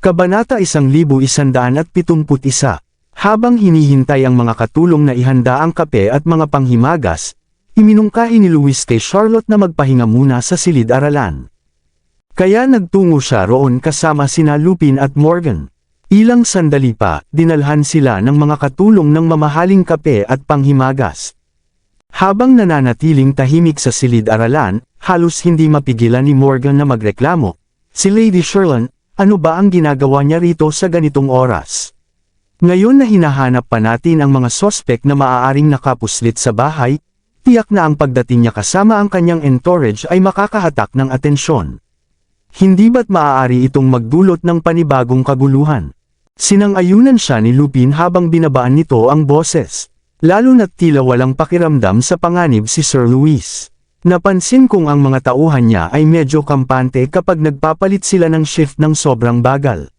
Kabanata 1171. Habang hinihintay ang mga katulong na ihanda ang kape at mga panghimagas, iminungkahi ni Luis kay Charlotte na magpahinga muna sa silid-aralan. Kaya nagtungo siya roon kasama sina Lupin at Morgan. Ilang sandali pa, dinalhan sila ng mga katulong ng mamahaling kape at panghimagas. Habang nananatiling tahimik sa silid-aralan, halos hindi mapigilan ni Morgan na magreklamo. Si Lady Sherlyn, ano ba ang ginagawa niya rito sa ganitong oras? Ngayon na hinahanap pa natin ang mga sospek na maaaring nakapuslit sa bahay, tiyak na ang pagdating niya kasama ang kanyang entourage ay makakahatak ng atensyon. Hindi ba't maaari itong magdulot ng panibagong kaguluhan? Sinang-ayunan siya ni Lupin habang binabaan nito ang boses. Lalo na't tila walang pakiramdam sa panganib si Sir Luis. Napansin kong ang mga tauhan niya ay medyo kampante kapag nagpapalit sila ng shift ng sobrang bagal.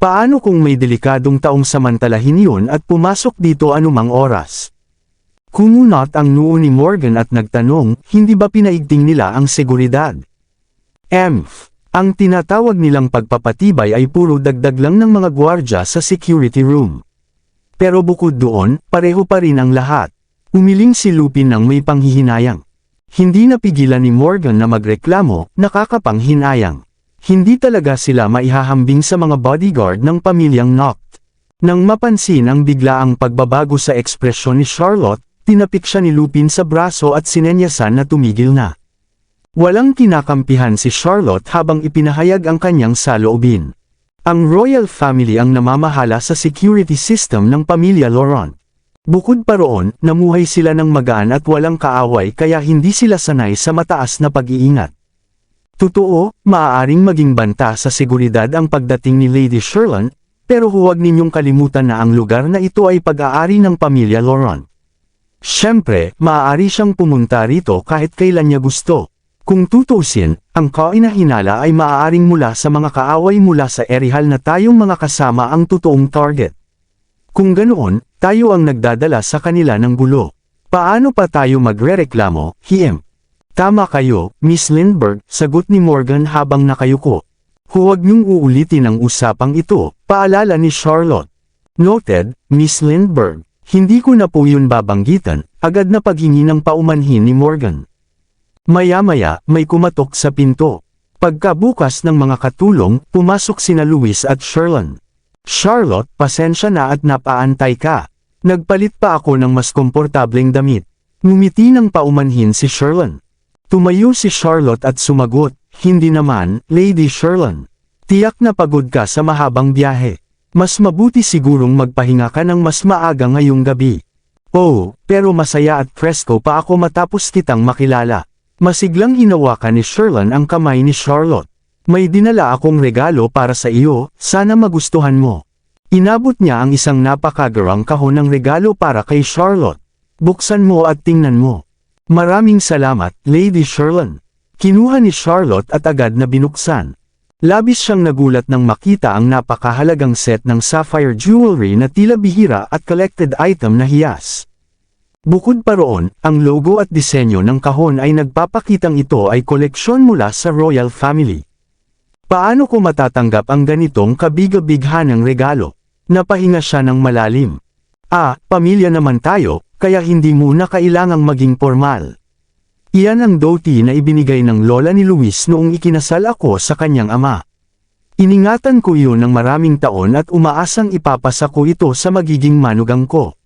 Paano kung may delikadong taong samantalahin yun at pumasok dito anumang oras? Kumunot ang noo ni Morgan at nagtanong, hindi ba pinaigting nila ang seguridad? Ang tinatawag nilang pagpapatibay ay puro dagdag lang ng mga gwardya sa security room. Pero bukod doon, pareho pa rin ang lahat. Umiling si Lupin ng may panghihinayang. Hindi napigilan ni Morgan na magreklamo, nakakapanghinayang. Hindi talaga sila maihahambing sa mga bodyguard ng pamilyang Noct. Nang mapansin ang biglaang pagbabago sa ekspresyon ni Charlotte, tinapik siya ni Lupin sa braso at sinenyasan na tumigil na. Walang kinakampihan si Charlotte habang ipinahayag ang kanyang saloobin. Ang royal family ang namamahala sa security system ng pamilya Laurent. Bukod pa roon, namuhay sila ng magaan at walang kaaway kaya hindi sila sanay sa mataas na pag-iingat. Totoo, maaaring maging banta sa seguridad ang pagdating ni Lady Sherlyn, pero huwag ninyong kalimutan na ang lugar na ito ay pag-aari ng pamilya Laurent. Siyempre, maaari siyang pumunta rito kahit kailan niya gusto. Kung tutusin, ang kainahinala ay maaaring mula sa mga kaaway mula sa erihal na tayong mga kasama ang totoong target. Kung ganoon, tayo ang nagdadala sa kanila ng gulo. Paano pa tayo magrereklamo, Tama kayo, Miss Lindbergh, sagot ni Morgan habang nakayuko. Huwag niyong uulitin ang usapang ito, paalala ni Charlotte. Noted, Miss Lindbergh. Hindi ko na po yun babanggitan, agad na paghingi ng paumanhin ni Morgan. Maya-maya, may kumatok sa pinto. Pagkabukas ng mga katulong, pumasok sina Luis at Sherlyn. Charlotte, pasensya na at napaantay ka. Nagpalit pa ako ng mas komportableng damit. Ngumiti ng paumanhin si Sherlyn. Tumayo si Charlotte at sumagot, hindi naman, Lady Sherlyn. Tiyak na pagod ka sa mahabang biyahe. Mas mabuti sigurong magpahinga ka ng mas maaga ngayong gabi. Oh, pero masaya at presko pa ako matapos kitang makilala. Masiglang hinawakan ni Sherlyn ang kamay ni Charlotte. May dinala akong regalo para sa iyo, sana magustuhan mo. Inabot niya ang isang napakagarang kahon ng regalo para kay Charlotte. Buksan mo at tingnan mo. Maraming salamat, Lady Sherlyn. Kinuha ni Charlotte at agad na binuksan. Labis siyang nagulat nang makita ang napakahalagang set ng sapphire jewelry na tila bihira at collected item na hiyas. Bukod pa roon, ang logo at disenyo ng kahon ay nagpapakitang ito ay koleksyon mula sa royal family. Paano ko matatanggap ang ganitong kabig-bighanang regalo? Napahinga siya ng malalim. Pamilya naman tayo, kaya hindi muna kailangang maging formal. Iyan ang dhoti na ibinigay ng lola ni Luis noong ikinasal ako sa kanyang ama. Iningatan ko iyon ng maraming taon at umaasang ipapasa ko ito sa magiging manugang ko.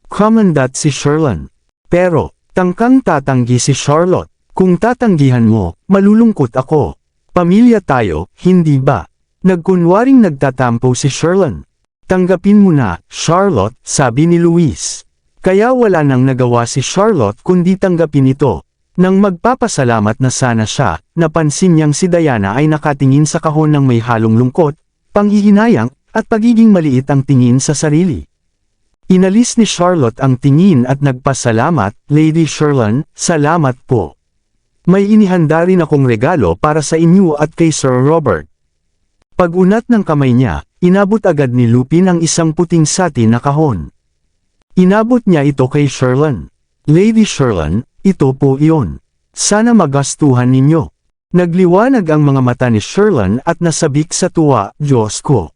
Commandant si Sherlyn. Pero, tangkang tatanggi si Charlotte. Kung tatanggihan mo, malulungkot ako. Pamilya tayo, hindi ba? Nagkunwaring nagtatampo si Sherlyn. Tanggapin mo na, Charlotte, sabi ni Luis. Kaya wala nang nagawa si Charlotte kundi tanggapin ito. Nang magpapasalamat na sana siya, napansin niyang si Diana ay nakatingin sa kahon ng may halong lungkot, panghihinayang, at pagiging maliit ang tingin sa sarili. Inalis ni Charlotte ang tingin at nagpasalamat, Lady Sherlyn, salamat po. May inihanda rin akong regalo para sa inyo at kay Sir Robert. Pag-unat ng kamay niya, inabot agad ni Lupin ang isang puting satin na kahon. Inabot niya ito kay Sherlyn. Lady Sherlyn, ito po iyon. Sana magastuhan ninyo. Nagliwanag ang mga mata ni Sherlyn at nasabik sa tuwa, Diyos ko.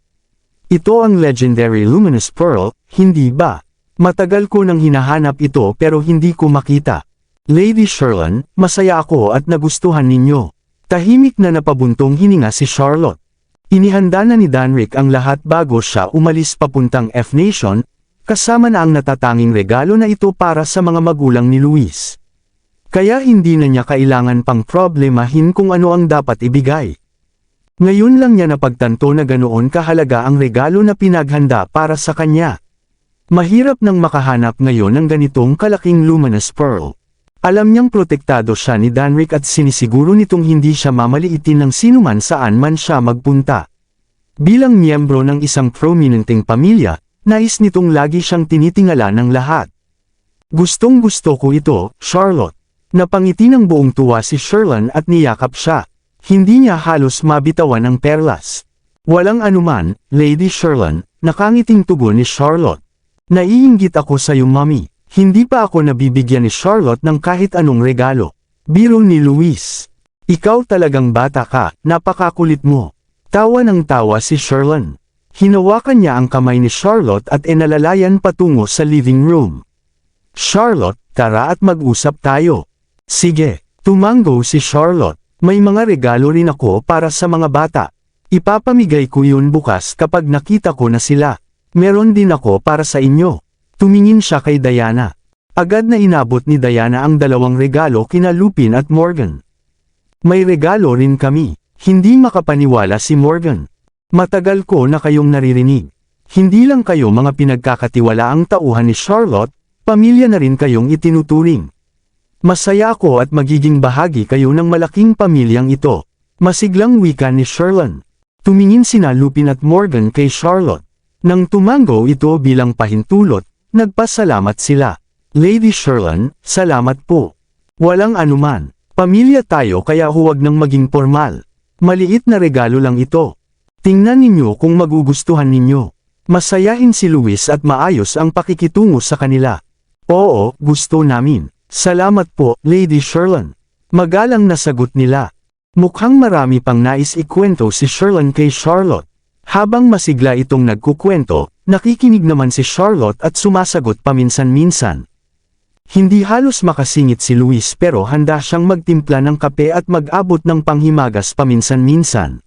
Ito ang legendary luminous pearl, hindi ba? Matagal ko nang hinahanap ito pero hindi ko makita. Lady Sherlyn, masaya ako at nagustuhan ninyo. Tahimik na napabuntong hininga si Charlotte. Inihanda na ni Danric ang lahat bago siya umalis papuntang F-Nation, kasama na ang natatanging regalo na ito para sa mga magulang ni Luis. Kaya hindi na niya kailangan pang problemahin kung ano ang dapat ibigay. Ngayon lang niya napagtanto na ganoon kahalaga ang regalo na pinaghanda para sa kanya. Mahirap nang makahanap ngayon ng ganitong kalaking luminous pearl. Alam niyang protektado siya ni Danric at sinisiguro nitong hindi siya mamaliitin ng sinuman saan man siya magpunta. Bilang miyembro ng isang prominenteng pamilya, nais nitong lagi siyang tinitingala ng lahat. Gustong-gusto ko ito, Charlotte. Napangiti ng buong tuwa si Sherlyn at niyakap siya. Hindi niya halos mabitawan ang perlas. Walang anuman, Lady Sherlyn, nakangiting tugon ni Charlotte. Naiinggit ako sa iyo, Mommy. Hindi pa ako nabibigyan ni Charlotte ng kahit anong regalo. Biro ni Luis. Ikaw talagang bata ka, napakakulit mo. Tawa ng tawa si Sherlyn. Hinawakan niya ang kamay ni Charlotte at inalalayan patungo sa living room. Charlotte, tara at mag-usap tayo. Sige, tumango si Charlotte. May mga regalo rin ako para sa mga bata. Ipapamigay ko yun bukas kapag nakita ko na sila. Meron din ako para sa inyo. Tumingin siya kay Diana. Agad na inabot ni Diana ang dalawang regalo kina Lupin at Morgan. May regalo rin kami. Hindi makapaniwala si Morgan. Matagal ko na kayong naririnig. Hindi lang kayo mga pinagkakatiwalaang tauhan ni Charlotte, pamilya na rin kayong itinuturing. Masaya ako at magiging bahagi kayo ng malaking pamilyang ito. Masiglang wika ni Sherlyn. Tumingin sina Lupin at Morgan kay Charlotte. Nang tumango ito bilang pahintulot, nagpasalamat sila. Lady Sherlyn, salamat po. Walang anuman. Pamilya tayo kaya huwag nang maging formal. Maliit na regalo lang ito. Tingnan ninyo kung magugustuhan ninyo. Masayahin si Luis at maayos ang pakikitungo sa kanila. Oo, gusto namin. Salamat po, Lady Sherlyn. Magalang na sagot nila. Mukhang marami pang nais ikwento si Sherlyn kay Charlotte. Habang masigla itong nagkukwento, nakikinig naman si Charlotte at sumasagot paminsan-minsan. Hindi halos makasingit si Luis pero handa siyang magtimpla ng kape at mag-abot ng panghimagas paminsan-minsan.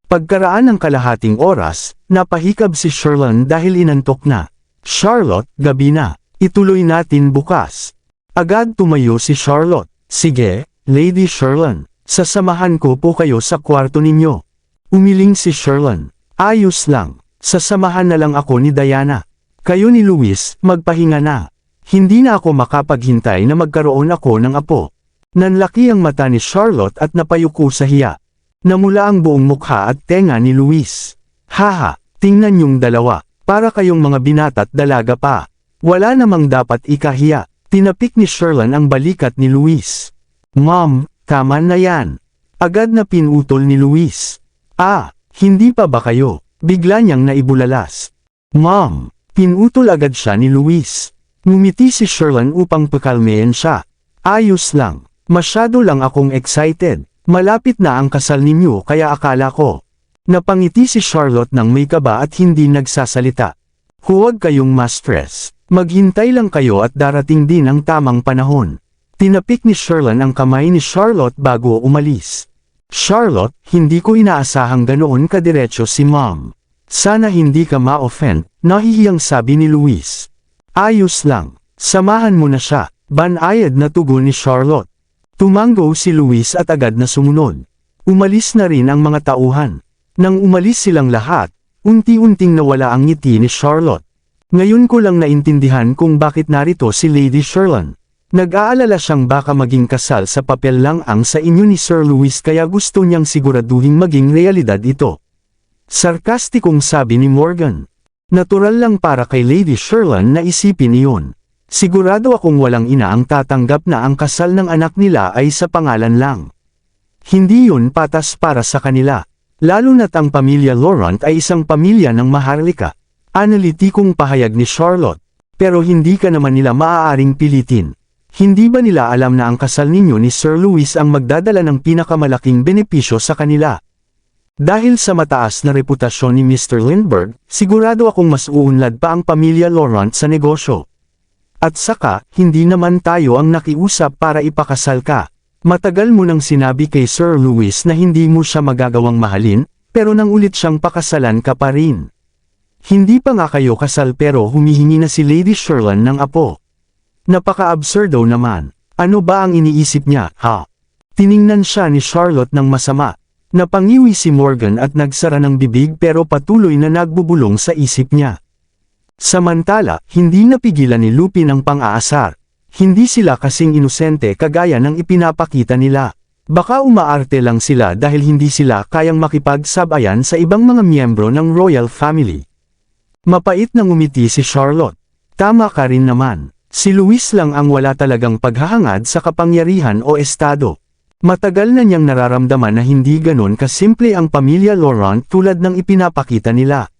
Pagkaraan ng kalahating oras, napahikab si Sherlyn dahil inantok na. Charlotte, gabi na. Ituloy natin bukas. Agad tumayo si Charlotte. Sige, Lady Sherlyn. Sasamahan ko po kayo sa kwarto ninyo. Umiling si Sherlyn. Ayos lang. Sasamahan na lang ako ni Diana. Kayo ni Luis, magpahinga na. Hindi na ako makapaghintay na magkaroon ako ng apo. Nanlaki ang mata ni Charlotte at napayuko sa hiya. Namula ang buong mukha at tenga ni Luis. Haha, tingnan yung dalawa. Para kayong mga binata't dalaga pa. Wala namang dapat ikahiya. Tinapik ni Sherlyn ang balikat ni Luis. Mom, tama na yan. Agad na pinutol ni Luis. Hindi pa ba kayo? Bigla niyang naibulalas. Mom, pinutol agad siya ni Luis. Ngumiti si Sherlyn upang pakalmayan siya. Ayos lang. Masyado lang akong excited. Malapit na ang kasal ninyo kaya akala ko. Napangiti si Charlotte nang may kaba at hindi nagsasalita. Huwag kayong ma-stress. Maghintay lang kayo at darating din ang tamang panahon. Tinapik ni Sherlyn ang kamay ni Charlotte bago umalis. Charlotte, hindi ko inaasahang ganoon kadiretso si Mom. Sana hindi ka ma-offend, nahihiyang sabi ni Luis. Ayos lang. Samahan mo na siya. Banayad na tugon ni Charlotte. Tumango si Luis at agad na sumunod. Umalis na rin ang mga tauhan. Nang umalis silang lahat, unti-unting nawala ang ngiti ni Charlotte. Ngayon ko lang naintindihan kung bakit narito si Lady Sherlyn. Nag-aalala siyang baka maging kasal sa papel lang ang sa inyo ni Sir Luis kaya gusto niyang siguraduhin maging realidad ito. Sarkastikong sabi ni Morgan. Natural lang para kay Lady Sherlyn na isipin iyon. Sigurado akong walang ina ang tatanggap na ang kasal ng anak nila ay sa pangalan lang. Hindi yun patas para sa kanila. Lalo na't ang pamilya Laurent ay isang pamilya ng maharlika. Analitikong pahayag ni Charlotte. Pero hindi ka naman nila maaaring pilitin. Hindi ba nila alam na ang kasal ninyo ni Sir Louis ang magdadala ng pinakamalaking benepisyo sa kanila? Dahil sa mataas na reputasyon ni Mr. Lindbergh, sigurado akong mas uunlad pa ang pamilya Laurent sa negosyo. At saka, hindi naman tayo ang nakiusap para ipakasal ka. Matagal mo nang sinabi kay Sir Louis na hindi mo siya magagawang mahalin, pero nang ulit siyang pakasalan ka pa rin. Hindi pa nga kayo kasal pero humihingi na si Lady Sherlyn ng apo. Napaka-absurdo naman. Ano ba ang iniisip niya, ha? Tiningnan siya ni Charlotte ng masama. Napangiwi si Morgan at nagsara ng bibig pero patuloy na nagbubulong sa isip niya. Samantala, hindi napigilan ni Lupin ang pang-aasar. Hindi sila kasing inosente kagaya ng ipinapakita nila. Baka umaarte lang sila dahil hindi sila kayang makipagsabayan sa ibang mga miyembro ng royal family. Mapait na ngumiti si Charlotte. Tama ka rin naman. Si Louis lang ang wala talagang paghahangad sa kapangyarihan o estado. Matagal na niyang nararamdaman na hindi ganon kasimple ang pamilya Laurent tulad ng ipinapakita nila.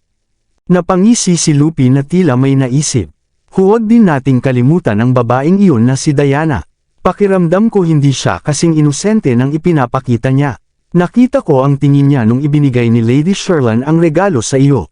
Napangisi si Lupin na tila may naisip. Huwag din nating kalimutan ang babaeng iyon na si Diana. Pakiramdam ko hindi siya kasing inosente ng ipinapakita niya. Nakita ko ang tingin niya nung ibinigay ni Lady Sherlyn ang regalo sa iyo.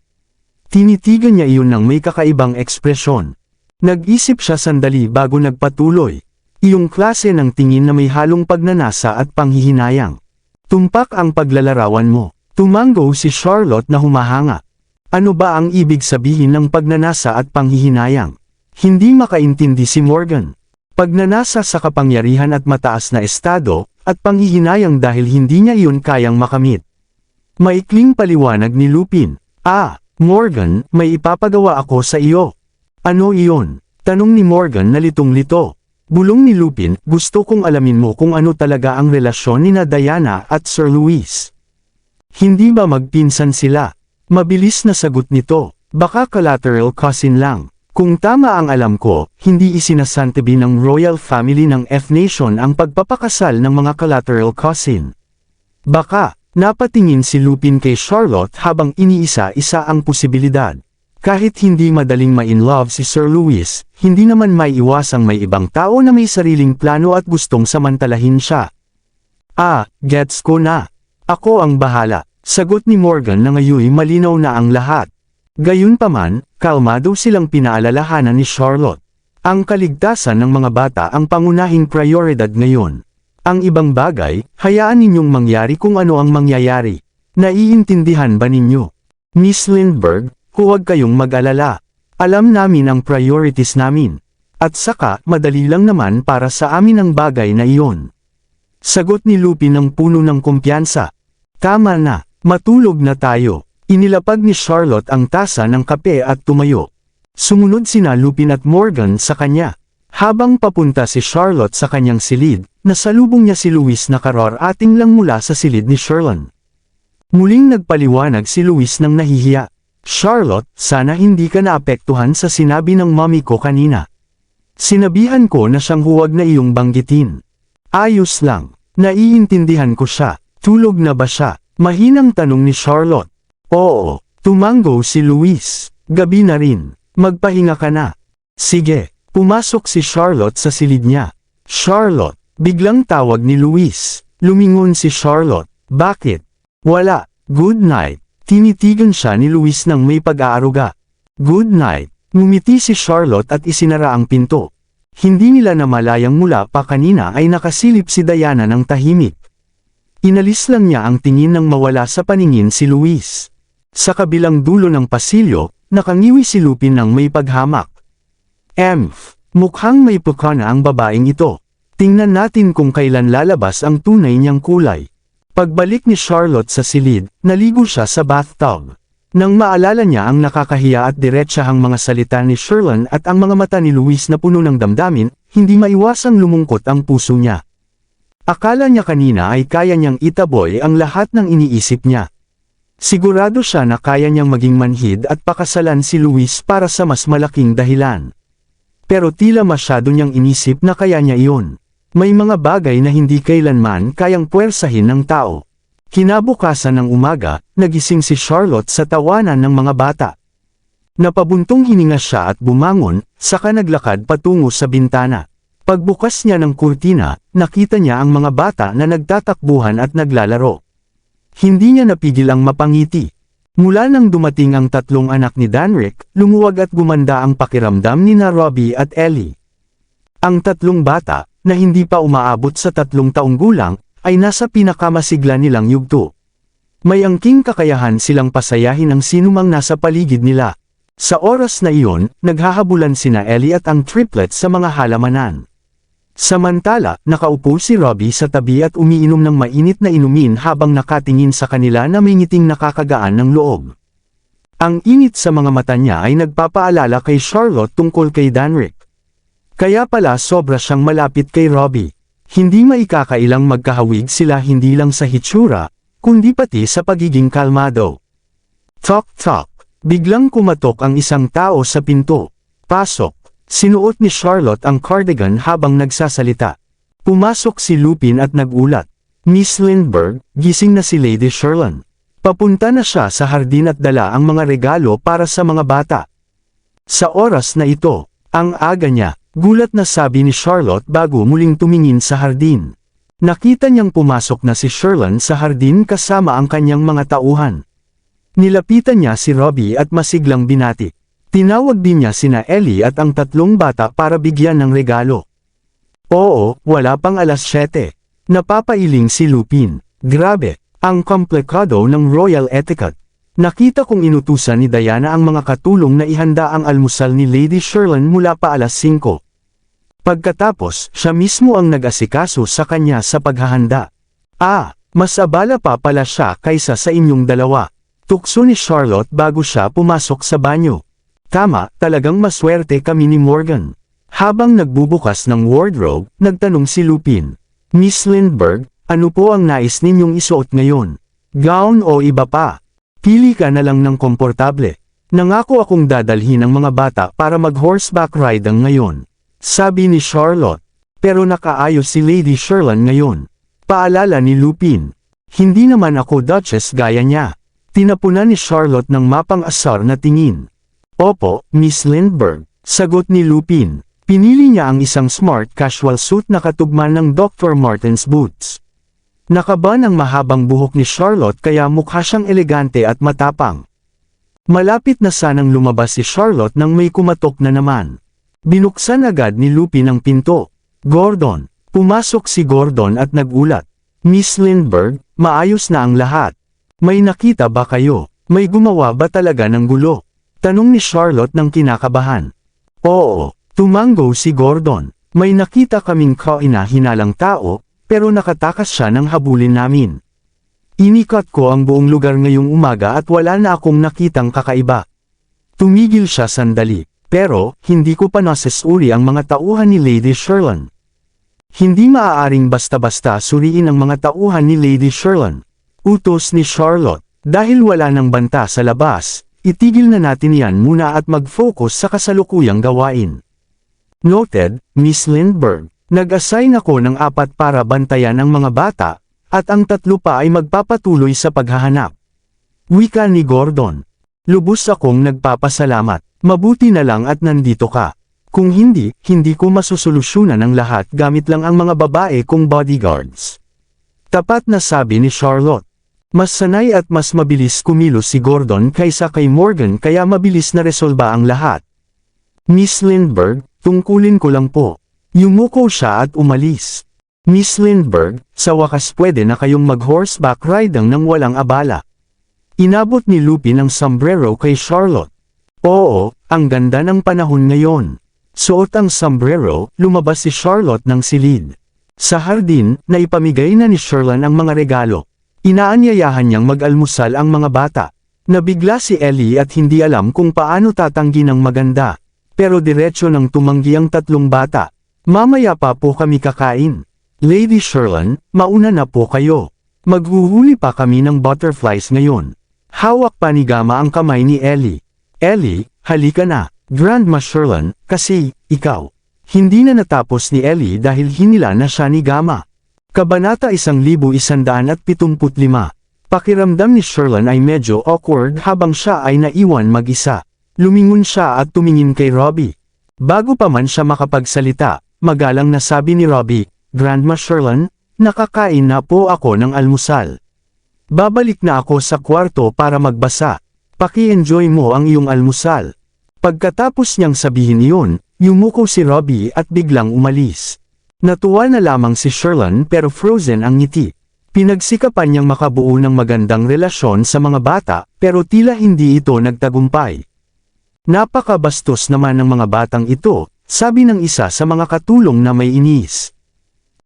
Tinitigan niya iyon ng may kakaibang ekspresyon. Nag-isip siya sandali bago nagpatuloy. Iyong klase ng tingin na may halong pagnanasa at panghihinayang. Tumpak ang paglalarawan mo. Tumango si Charlotte na humahanga. Ano ba ang ibig sabihin ng pagnanasa at panghihinayang? Hindi makaintindi si Morgan. Pagnanasa sa kapangyarihan at mataas na estado, at panghihinayang dahil hindi niya iyon kayang makamit. Maikling paliwanag ni Lupin. Morgan, may ipapagawa ako sa iyo. Ano iyon? Tanong ni Morgan na litong-lito. Bulong ni Lupin, gusto kong alamin mo kung ano talaga ang relasyon ni Diana at Sir Louis. Hindi ba magpinsan sila? Mabilis na sagot nito, baka collateral cousin lang. Kung tama ang alam ko, hindi isinasantabi ng royal family ng F-Nation ang pagpapakasal ng mga collateral cousin. Baka, napatingin si Lupin kay Charlotte habang iniisa-isa ang posibilidad. Kahit hindi madaling ma-in-love si Sir Louis, hindi naman may iwasang may ibang tao na may sariling plano at gustong samantalahin siya. Gets ko na. Ako ang bahala. Sagot ni Morgan na ngayoy malinaw na ang lahat. Gayunpaman, kalmado silang pinaalalahanan ni Charlotte. Ang kaligtasan ng mga bata ang pangunahing prioridad ngayon. Ang ibang bagay, hayaan ninyong mangyari kung ano ang mangyayari. Naiintindihan ba ninyo? Miss Lindbergh, huwag kayong mag-alala. Alam namin ang priorities namin. At saka, madali lang naman para sa amin ang bagay na iyon. Sagot ni Lupin ng puno ng kumpiyansa. Tama na, matulog na tayo. Inilapag ni Charlotte ang tasa ng kape at tumayo. Sumunod sina Lupin at Morgan sa kanya. Habang papunta si Charlotte sa kanyang silid, nasalubong niya si Louis na kararating lang mula sa silid ni Sherlyn. Muling nagpaliwanag si Louis ng nahihiya. Charlotte, sana hindi ka naapektuhan sa sinabi ng mommy ko kanina. Sinabihan ko na siyang huwag na iyong banggitin. Ayos lang, naiintindihan ko siya. Tulog na ba siya? Mahinang tanong ni Charlotte. Oo, tumango si Louis. Gabi na rin, magpahinga ka na. Sige, pumasok si Charlotte sa silid niya. Charlotte, biglang tawag ni Louis. Lumingon si Charlotte. Bakit? Wala, good night. Tinitigan siya ni Louis ng may pag-aaruga. Good night. Ngumiti si Charlotte at isinara ang pinto. Hindi nila namalayang mula pa kanina ay nakasilip si Diana ng tahimik. Inalis lang niya ang tingin nang mawala sa paningin si Louis. Sa kabilang dulo ng pasilyo, nakangiwi si Lupin ng may paghamak. Mukhang may puka na ang babaeng ito. Tingnan natin kung kailan lalabas ang tunay niyang kulay. Pagbalik ni Charlotte sa silid, naligo siya sa bathtub. Nang maalala niya ang nakakahiya at diretsahang mga salita ni Sherlyn at ang mga mata ni Louis na puno ng damdamin, hindi maiwasang lumungkot ang puso niya. Akala niya kanina ay kaya niyang itaboy ang lahat ng iniisip niya. Sigurado siya na kaya niyang maging manhid at pakasalan si Louis para sa mas malaking dahilan. Pero tila masyado niyang inisip na kaya niya iyon. May mga bagay na hindi kailanman kayang puwersahin ng tao. Kinabukasan ng umaga, nagising si Charlotte sa tawanan ng mga bata. Napabuntong hininga siya at bumangon, saka naglakad patungo sa bintana. Pagbukas niya ng kurtina, nakita niya ang mga bata na nagtatakbuhan at naglalaro. Hindi niya napigil ang mapangiti. Mula nang dumating ang tatlong anak ni Danrick, lumuwag at gumanda ang pakiramdam ni na Robbie at Ellie. Ang tatlong bata, na hindi pa umaabot sa 3 taong gulang, ay nasa pinakamasigla nilang yugto. May angking kakayahan silang pasayahin ang sinumang nasa paligid nila. Sa oras na iyon, naghahabulan sina Ellie at ang triplets sa mga halamanan. Samantala, nakaupo si Robbie sa tabi at umiinom ng mainit na inumin habang nakatingin sa kanila na may ngiting nakakagaan ng loob. Ang init sa mga mata niya ay nagpapaalala kay Charlotte tungkol kay Danrick. Kaya pala sobra siyang malapit kay Robbie. Hindi maikakailang magkahawig sila hindi lang sa hitsura, kundi pati sa pagiging kalmado. Tok tok. Biglang kumatok ang isang tao sa pinto. Pasok. Sinuot ni Charlotte ang cardigan habang nagsasalita. Pumasok si Lupin at nagulat. Miss Lindbergh, gising na si Lady Sherlyn. Papunta na siya sa hardin at dala ang mga regalo para sa mga bata. Sa oras na ito, ang aga niya, gulat na sabi ni Charlotte bago muling tumingin sa hardin. Nakita niyang pumasok na si Sherlyn sa hardin kasama ang kanyang mga tauhan. Nilapitan niya si Robbie at masiglang binati. Tinawag din niya sina Ellie at ang tatlong bata para bigyan ng regalo. Oo, wala pang 7:00. Napapailing si Lupin. Grabe, ang komplikado ng royal etiquette. Nakita kong inutusan ni Diana ang mga katulong na ihanda ang almusal ni Lady Sherlyn mula pa 5:00. Pagkatapos, siya mismo ang nag-asikaso sa kanya sa paghahanda. Mas abala pa pala siya kaysa sa inyong dalawa. Tukso ni Charlotte bago siya pumasok sa banyo. Tama, talagang maswerte kami ni Morgan. Habang nagbubukas ng wardrobe, nagtanong si Lupin. Miss Lindbergh, ano po ang nais ninyong isuot ngayon? Gown o iba pa? Pili ka na lang ng komportable. Nangako akong dadalhin ang mga bata para mag-horseback riding ngayon. Sabi ni Charlotte. Pero nakaayos si Lady Sherlyn ngayon. Paalala ni Lupin. Hindi naman ako Duchess gaya niya. Tinapunan ni Charlotte ng mapang-asar na tingin. Opo, Miss Lindbergh, sagot ni Lupin. Pinili niya ang isang smart casual suit na katugman ng Dr. Martens boots. Nakaba ng mahabang buhok ni Charlotte kaya mukha siyang elegante at matapang. Malapit na sanang lumabas si Charlotte nang may kumatok na naman. Binuksan agad ni Lupin ang pinto. Gordon. Pumasok si Gordon at nagulat. Miss Lindbergh, maayos na ang lahat. May nakita ba kayo? May gumawa ba talaga ng gulo? Tanong ni Charlotte ng kinakabahan. Oo, tumango si Gordon. May nakita kaming kaina-hinalang tao, pero nakatakas siya ng habulin namin. Inikat ko ang buong lugar ngayong umaga at wala na akong nakitang kakaiba. Tumigil siya sandali, pero hindi ko pa nasesuri ang mga tauhan ni Lady Sherlyn. Hindi maaaring basta-basta suriin ang mga tauhan ni Lady Sherlyn. Utos ni Charlotte, dahil wala nang banta sa labas, itigil na natin yan muna at mag-focus sa kasalukuyang gawain. Noted, Miss Lindbergh. Nag-assign ako ng 4 para bantayan ang mga bata, at ang 3 pa ay magpapatuloy sa paghahanap. Wika ni Gordon. Lubos akong nagpapasalamat. Mabuti na lang at nandito ka. Kung hindi, hindi ko masusolusyonan ang lahat gamit lang ang mga babae kong bodyguards. Tapat na sabi ni Charlotte. Mas sanay at mas mabilis kumilos si Gordon kaysa kay Morgan kaya mabilis na resolba ang lahat. Miss Lindbergh, tungkulin ko lang po. Yumuko siya at umalis. Miss Lindbergh, sa wakas pwede na kayong mag-horseback riding nang walang abala. Inabot ni Lupin ang sombrero kay Charlotte. Oo, ang ganda ng panahon ngayon. Suot ang sombrero, lumabas si Charlotte ng silid. Sa hardin, naipamigay na ni Sherlyn ang mga regalo. Inaanyayahan niyang mag-almusal ang mga bata. Nabigla si Ellie at hindi alam kung paano tatanggi ng maganda. Pero diretso nang tumanggi ang 3 bata. Mamaya pa po kami kakain. Lady Sherlyn, mauna na po kayo. Maghuhuli pa kami ng butterflies ngayon. Hawak pa ni Gama ang kamay ni Ellie. Ellie, halika na, Grandma Sherlyn, kasi, ikaw. Hindi na natapos ni Ellie dahil hinila na siya ni Gama. Kabanata 1175. Pakiramdam ni Sherlyn ay medyo awkward habang siya ay naiwan mag-isa. Lumingon siya at tumingin kay Robbie. Bago pa man siya makapagsalita, magalang na sabi ni Robbie, "Grandma Sherlyn, nakakain na po ako ng almusal. Babalik na ako sa kwarto para magbasa. Paki-enjoy mo ang iyong almusal." Pagkatapos niyang sabihin iyon, yumuko si Robbie at biglang umalis. Natuwa na lamang si Sherlyn pero frozen ang ngiti. Pinagsikapan niyang makabuo ng magandang relasyon sa mga bata, pero tila hindi ito nagtagumpay. "Napakabastos naman ng mga batang ito," sabi ng isa sa mga katulong na may inis.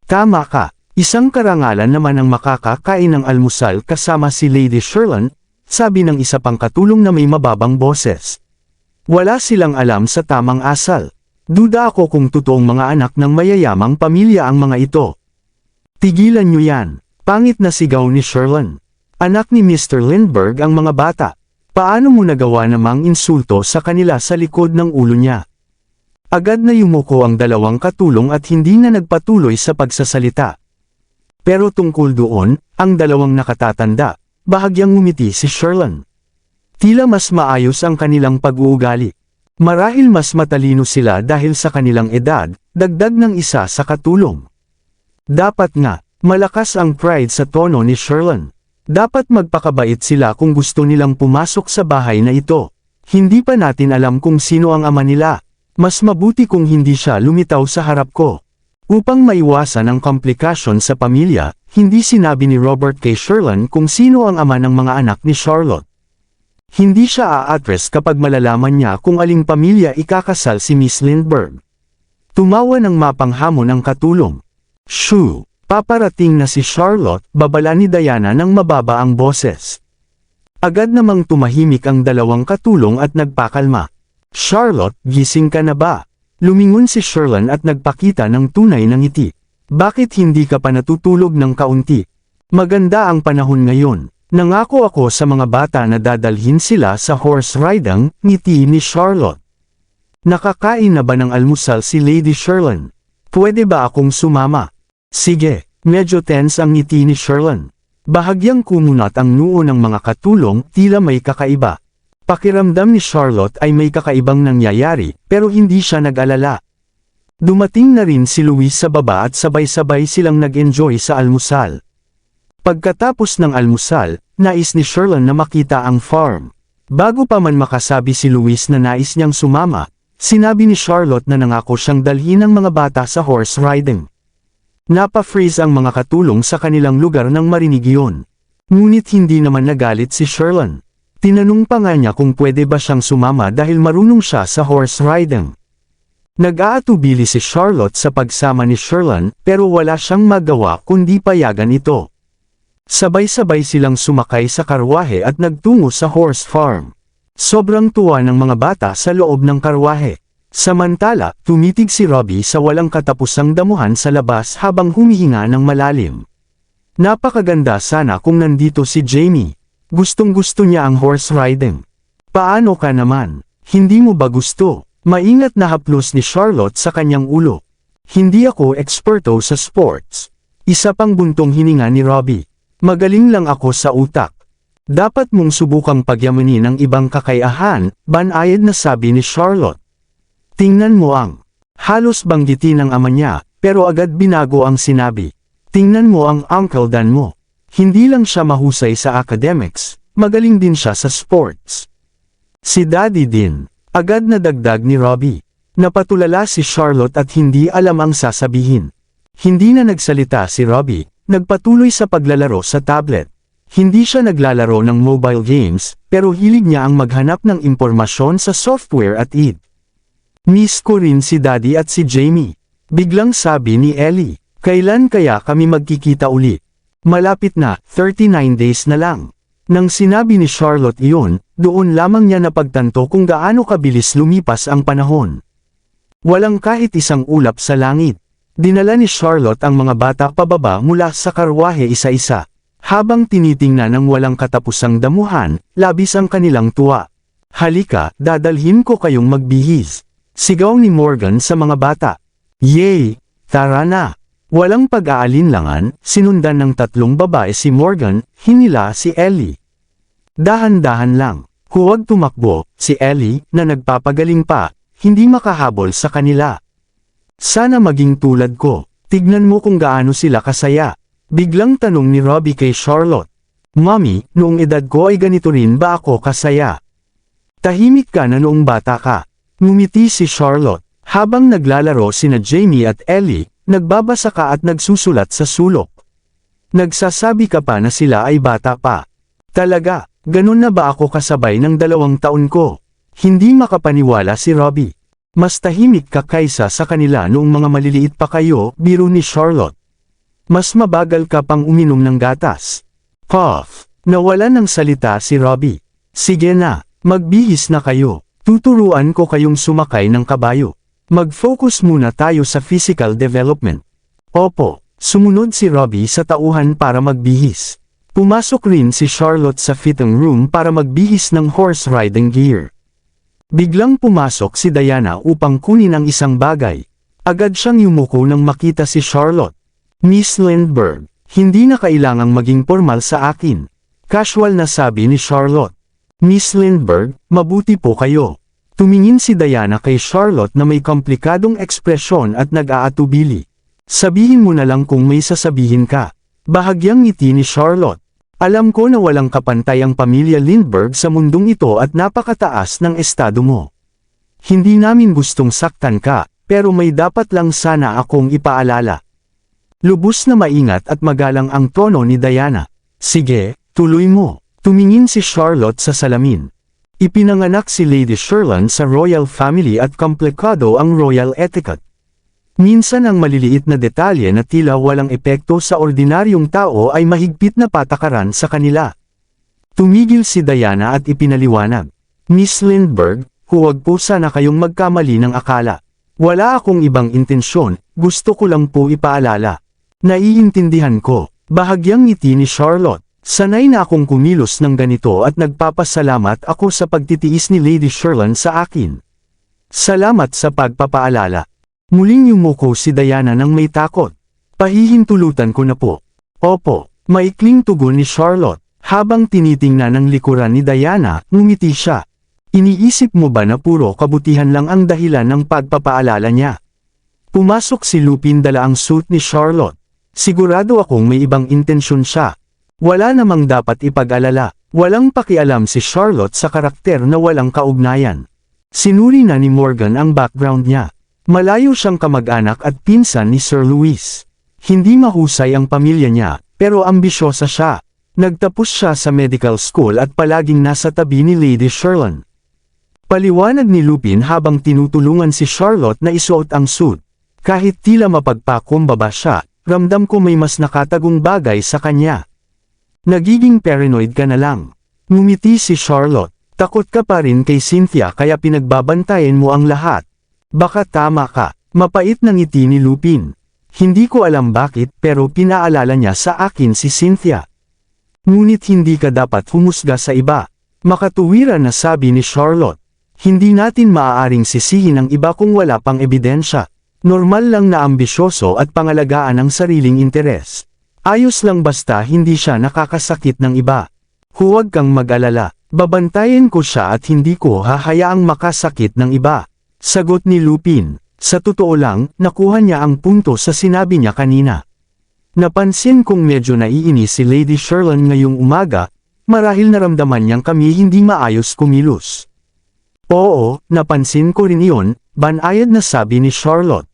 "Tama ka, isang karangalan naman ang makakakain ng almusal kasama si Lady Sherlyn," sabi ng isa pang katulong na may mababang boses. "Wala silang alam sa tamang asal. Duda ako kung totoong mga anak ng mayayamang pamilya ang mga ito." "Tigilan niyo yan," pangit na sigaw ni Sherlyn. "Anak ni Mr. Lindbergh ang mga bata. Paano mo nagawa namang insulto sa kanila sa likod ng ulo niya?" Agad na yumuko ang dalawang katulong at hindi na nagpatuloy sa pagsasalita. Pero tungkol doon, ang dalawang nakatatanda, bahagyang ngumiti si Sherlyn. Tila mas maayos ang kanilang pag-uugali. Marahil mas matalino sila dahil sa kanilang edad, dagdag ng isa sa katulong. "Dapat nga, malakas ang pride sa tono ni Sherlyn. Dapat magpakabait sila kung gusto nilang pumasok sa bahay na ito. Hindi pa natin alam kung sino ang ama nila. Mas mabuti kung hindi siya lumitaw sa harap ko." Upang maiwasan ang komplikasyon sa pamilya, hindi sinabi ni Robert kay Sherlyn kung sino ang ama ng mga anak ni Charlotte. Hindi siya aatres kapag malalaman niya kung aling pamilya ikakasal si Miss Lindbergh. Tumawa ng mapanghamon ang katulong. "Shoo, paparating na si Charlotte," babala ni Diana ng mababa ang boses. Agad namang tumahimik ang dalawang katulong at nagpakalma. "Charlotte, gising ka na ba?" Lumingon si Sherlyn at nagpakita ng tunay na ngiti. "Bakit hindi ka pa natutulog ng kaunti? Maganda ang panahon ngayon. Nangako ako sa mga bata na dadalhin sila sa horse riding," ngiti ni Charlotte. "Nakakain na ba ng almusal si Lady Sherlyn? Pwede ba akong sumama?" "Sige." Medyo tense ang ngiti ni Sherlyn. Bahagyang kumunat ang noo ng mga katulong, tila may kakaiba. Pakiramdam ni Charlotte ay may kakaibang nangyayari, pero hindi siya nag-alala. Dumating na rin si Louis sa baba at sabay-sabay silang nag-enjoy sa almusal. Pagkatapos ng almusal, nais ni Sherlyn na makita ang farm. Bago pa man makasabi si Louis na nais niyang sumama, sinabi ni Charlotte na nangako siyang dalhin ang mga bata sa horse riding. Napa-freeze ang mga katulong sa kanilang lugar nang marinig iyon. Ngunit hindi naman nagalit si Sherlyn. Tinanong pa nga niya kung pwede ba siyang sumama dahil marunong siya sa horse riding. Nag-aatubili si Charlotte sa pagsama ni Sherlyn, pero wala siyang magawa kundi payagan ito. Sabay-sabay silang sumakay sa karwahe at nagtungo sa horse farm. Sobrang tuwa ng mga bata sa loob ng karwahe. Samantala, tumitig si Robbie sa walang katapusang damuhan sa labas habang humihinga ng malalim. Napakaganda sana kung nandito si Jamie. Gustong-gusto niya ang horse riding. "Paano ka naman? Hindi mo ba gusto?" Maingat na haplos ni Charlotte sa kanyang ulo. "Hindi ako eksperto sa sports." Isa pang buntong hininga ni Robbie. "Magaling lang ako sa utak. Dapat mong subukang pagyamanin ang ibang kakayahan," banayad na sabi ni Charlotte. "Tingnan mo ang..." Halos banggitin ng ama niya, pero agad binago ang sinabi. "Tingnan mo ang Uncle Dan mo. Hindi lang siya mahusay sa academics, magaling din siya sa sports. Si Daddy din." Agad na dagdag ni Robbie. Napatulala si Charlotte at hindi alam ang sasabihin. Hindi na nagsalita si Robbie, nagpatuloy sa paglalaro sa tablet. Hindi siya naglalaro ng mobile games, pero hilig niya ang maghanap ng impormasyon sa software at id. "Miss ko rin si Daddy at si Jamie." Biglang sabi ni Ellie. "Kailan kaya kami magkikita ulit? Malapit na, 39 days na lang." Nang sinabi ni Charlotte iyon, doon lamang niya napagtanto kung gaano kabilis lumipas ang panahon. Walang kahit isang ulap sa langit. Dinala ni Charlotte ang mga bata pababa mula sa karwahe isa-isa. Habang tinitingnan ng walang katapusang damuhan, labis ang kanilang tuwa. "Halika, dadalhin ko kayong magbihis," sigaw ni Morgan sa mga bata. "Yay! Tara na!" Walang pag-aalinlangan, sinundan ng tatlong babae si Morgan, hinila si Ellie. "Dahan-dahan lang. Huwag tumakbo," si Ellie, na nagpapagaling pa, hindi makahabol sa kanila. Sana maging tulad ko. Tignan mo kung gaano sila kasaya. Biglang tanong ni Robbie kay Charlotte. Mommy, noong edad ko ay ganito rin ba ako kasaya? Tahimik ka na noong bata ka. Ngumiti si Charlotte. Habang naglalaro sina Jamie at Ellie, nagbabasa ka at nagsusulat sa sulok. Nagsasabi ka pa na sila ay bata pa. Talaga, ganun na ba ako kasabay ng 2 taon ko? Hindi makapaniwala si Robbie. Mas tahimik ka kaysa sa kanila noong mga maliliit pa kayo, biro ni Charlotte. Mas mabagal ka pang uminom ng gatas. Cough. Nawala ng salita si Robbie. Sige na, magbihis na kayo. Tuturuan ko kayong sumakay ng kabayo. Mag-focus muna tayo sa physical development. Opo, sumunod si Robbie sa tauhan para magbihis. Pumasok rin si Charlotte sa fitting room para magbihis ng horse riding gear. Biglang pumasok si Diana upang kunin ang isang bagay. Agad siyang yumuko nang makita si Charlotte. Miss Lindbergh, hindi na kailangang maging formal sa akin. Casual na sabi ni Charlotte. Miss Lindbergh, mabuti po kayo. Tumingin si Diana kay Charlotte na may komplikadong ekspresyon at nag-aatubili. Sabihin mo na lang kung may sasabihin ka. Bahagyang ngiti ni Charlotte. Alam ko na walang kapantay ang pamilya Lindbergh sa mundong ito at napakataas ng estado mo. Hindi namin gustong saktan ka, pero may dapat lang sana akong ipaalala. Lubos na maingat at magalang ang tono ni Diana. Sige, tuloy mo. Tumingin si Charlotte sa salamin. Ipinanganak si Lady Sherlyn sa royal family at komplikado ang royal etiquette. Minsan ang maliliit na detalye na tila walang epekto sa ordinaryong tao ay mahigpit na patakaran sa kanila. Tumigil si Diana at ipinaliwanag. Miss Lindbergh, huwag po sana kayong magkamali ng akala. Wala akong ibang intensyon, gusto ko lang po ipaalala. Naiintindihan ko. Bahagyang ngiti ni Charlotte. Sanay na akong kumilos ng ganito at nagpapasalamat ako sa pagtitiis ni Lady Sherlyn sa akin. Salamat sa pagpapaalala. Muling yumuko si Diana nang may takot. Pahihintulutan ko na po. Opo, maikling tugon ni Charlotte. Habang tinitingnan ng likuran ni Diana, ngumiti siya. Iniisip mo ba na puro kabutihan lang ang dahilan ng pagpapaalala niya? Pumasok si Lupin dala ang suit ni Charlotte. Sigurado akong may ibang intensyon siya. Wala namang dapat ipag-alala. Walang pakialam si Charlotte sa karakter na walang kaugnayan. Sinuri na ni Morgan ang background niya. Malayo siyang kamag-anak at pinsan ni Sir Louis. Hindi mahusay ang pamilya niya, pero ambisyosa siya. Nagtapos siya sa medical school at palaging nasa tabi ni Lady Sherlyn. Paliwanag ni Lupin habang tinutulungan si Charlotte na isuot ang suit. Kahit tila mapagpakumbaba siya, ramdam ko may mas nakatagong bagay sa kanya. Nagiging paranoid ka na lang. Ngumiti si Charlotte. Takot ka pa rin kay Cynthia kaya pinagbabantayan mo ang lahat. Baka tama ka. Mapait na ngiti ni Lupin. Hindi ko alam bakit pero pinaalala niya sa akin si Cynthia. Ngunit hindi ka dapat humusga sa iba. Makatuwiran na sabi ni Charlotte. Hindi natin maaaring sisihin ang iba kung wala pang ebidensya. Normal lang na ambisyoso at pangalagaan ang sariling interes. Ayos lang basta hindi siya nakakasakit ng iba. Huwag kang mag-alala. Babantayan ko siya at hindi ko hahayaang makasakit ng iba. Sagot ni Lupin. Sa totoo lang, nakuha niya ang punto sa sinabi niya kanina. Napansin kong medyo naiinis si Lady Sherlyn ngayong umaga, marahil naramdaman niyang kami hindi maayos kumilos. Oo, napansin ko rin iyon, banayad na sabi ni Charlotte.